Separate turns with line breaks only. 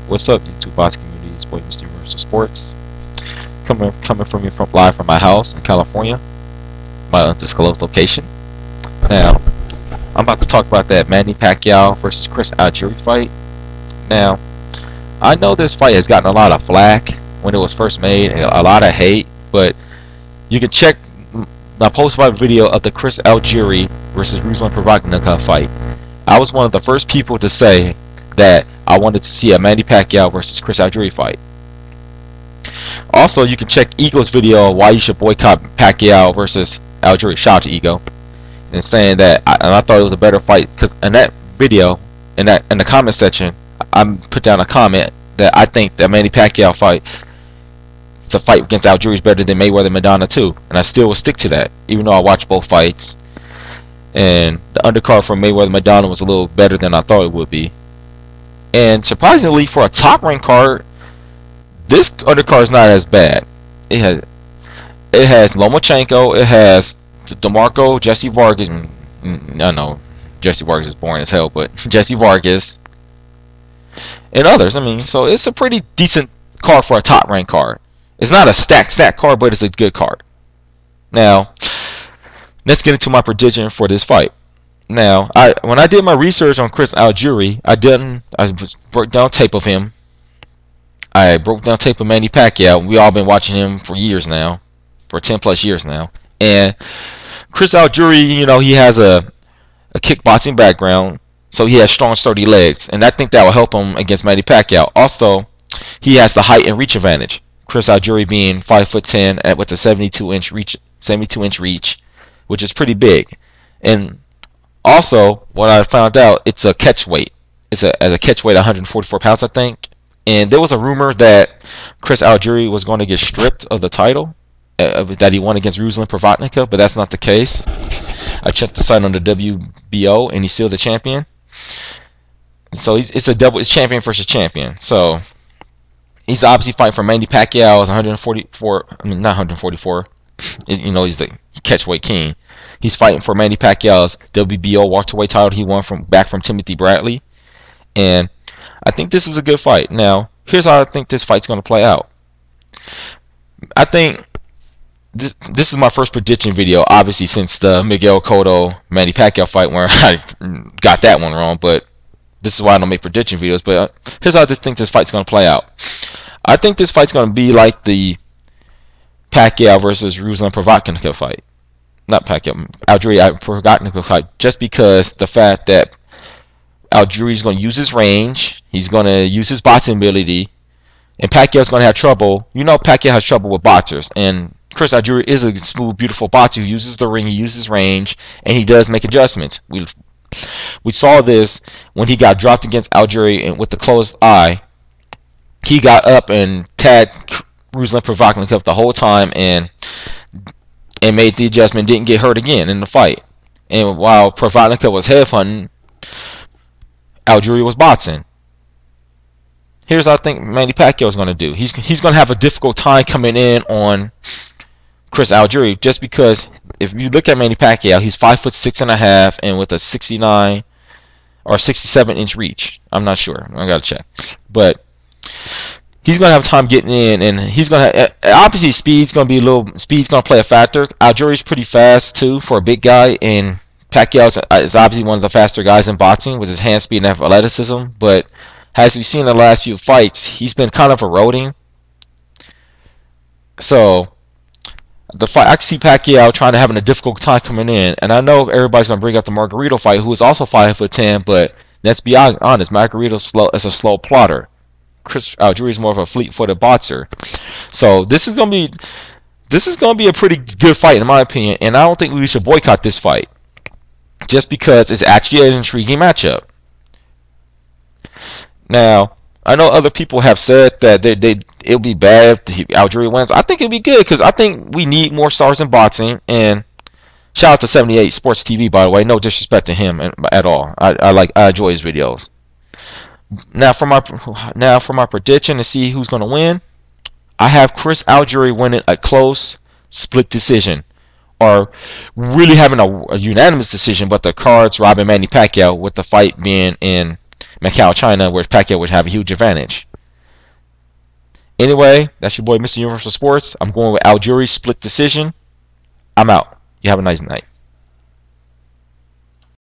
What's up, YouTube boss community? It's boy Mr. Universal Sports. Coming from you live from my house in California, my undisclosed location. Now, I'm about to talk about that Manny Pacquiao versus Chris Algieri fight. Now, I know this fight has gotten a lot of flack when it was first made, and a lot of hate, but you can check my post-fight video of the Chris Algieri versus Ruslan Provodnikov fight. I was one of the first people to say that I wanted to see a Manny Pacquiao versus Chris Algieri fight. Also, you can check Ego's video on why you should boycott Pacquiao versus Algieri. Shout out to Ego, and saying that I thought it was a better fight, because in that video, in the comment section, I put down a comment that I think the Manny Pacquiao fight, the fight against Algieri, is better than Mayweather Madonna too, and I still will stick to that, even though I watched both fights. And the undercard for Mayweather Madonna was a little better than I thought it would be. And surprisingly, for a top rank card, this undercard is not as bad. It has Lomachenko, it has DeMarco, Jesse Vargas. I know Jesse Vargas is boring as hell, but Jesse Vargas and others. I mean, so it's a pretty decent card for a top rank card. It's not a stacked card, but it's a good card. Now, let's get into my prediction for this fight. Now, when I did my research on Chris Algieri, I broke down tape of him. I broke down tape of Manny Pacquiao. We all been watching him for years now, for 10+ years now. And Chris Algieri, you know, he has a kickboxing background, so he has strong, sturdy legs, and I think that will help him against Manny Pacquiao. Also, he has the height and reach advantage. Chris Algieri being 5'10" with a 72-inch reach, which is pretty big. And also, what I found out, it's a catch weight. It's a catch weight 144 pounds, I think. And there was a rumor that Chris Algieri was going to get stripped of the title that he won against Ruslan Provodnikov, but that's not the case. I checked the site on the WBO, and he's still the champion. So it's champion versus champion. So he's obviously fighting for Manny Pacquiao's 144. I mean, not 144. You know, he's the catchweight king. He's fighting for Manny Pacquiao's WBO welterweight title he won back from Timothy Bradley, and I think this is a good fight. Now, here's how I think this fight's going to play out. I think this is my first prediction video, obviously, since the Miguel Cotto Manny Pacquiao fight, where I got that one wrong. But this is why I don't make prediction videos. But here's how I think this fight's going to play out. I think this fight's going to be like the Pacquiao versus Ruslan Provodnikov fight. Not Pacquiao, Algieri Provodnikov fight, just because the fact that Algieri is going to use his range, he's going to use his boxing ability, and Pacquiao's going to have trouble. You know, Pacquiao has trouble with boxers, and Chris Algieri is a smooth, beautiful boxer who uses the ring, he uses range, and he does make adjustments. We saw this when he got dropped against Algieri, and with the closed eye, he got up and tagged Ruslan Provodnikov the whole time and made the adjustment, didn't get hurt again in the fight. And while Provodnikov was headhunting, Algieri was boxing. Here's what I think Manny Pacquiao is going to do. He's going to have a difficult time coming in on Chris Algieri, just because if you look at Manny Pacquiao, he's 5'6.5" and with a 69 or 67-inch reach. I'm not sure. I gotta check, but he's gonna have time getting in, and he's gonna obviously speed's gonna play a factor. Algieri's pretty fast too for a big guy, and Pacquiao is obviously one of the faster guys in boxing with his hand speed and athleticism. But as we've seen in the last few fights, he's been kind of eroding. So the fight, I can see Pacquiao having a difficult time coming in, and I know everybody's gonna bring up the Margarito fight, who is also 5'10", but let's be honest, Margarito's slow. It's a slow plotter. Chris Algieri is more of a fleet-footed boxer. So this is gonna be a pretty good fight in my opinion, and I don't think we should boycott this fight, just because it's actually an intriguing matchup. Now, I know other people have said that it'll be bad if Algieri wins. I think it'll be good, because I think we need more stars in boxing. And shout out to 78 Sports TV, by the way. No disrespect to him at all. I enjoy his videos. Now for my prediction to see who's going to win, I have Chris Algieri winning a close split decision, or really having a unanimous decision, but the cards robbing Manny Pacquiao, with the fight being in Macau, China, where Pacquiao would have a huge advantage. Anyway, that's your boy, Mr. Universal Sports. I'm going with Algieri split decision. I'm out. You have a nice night.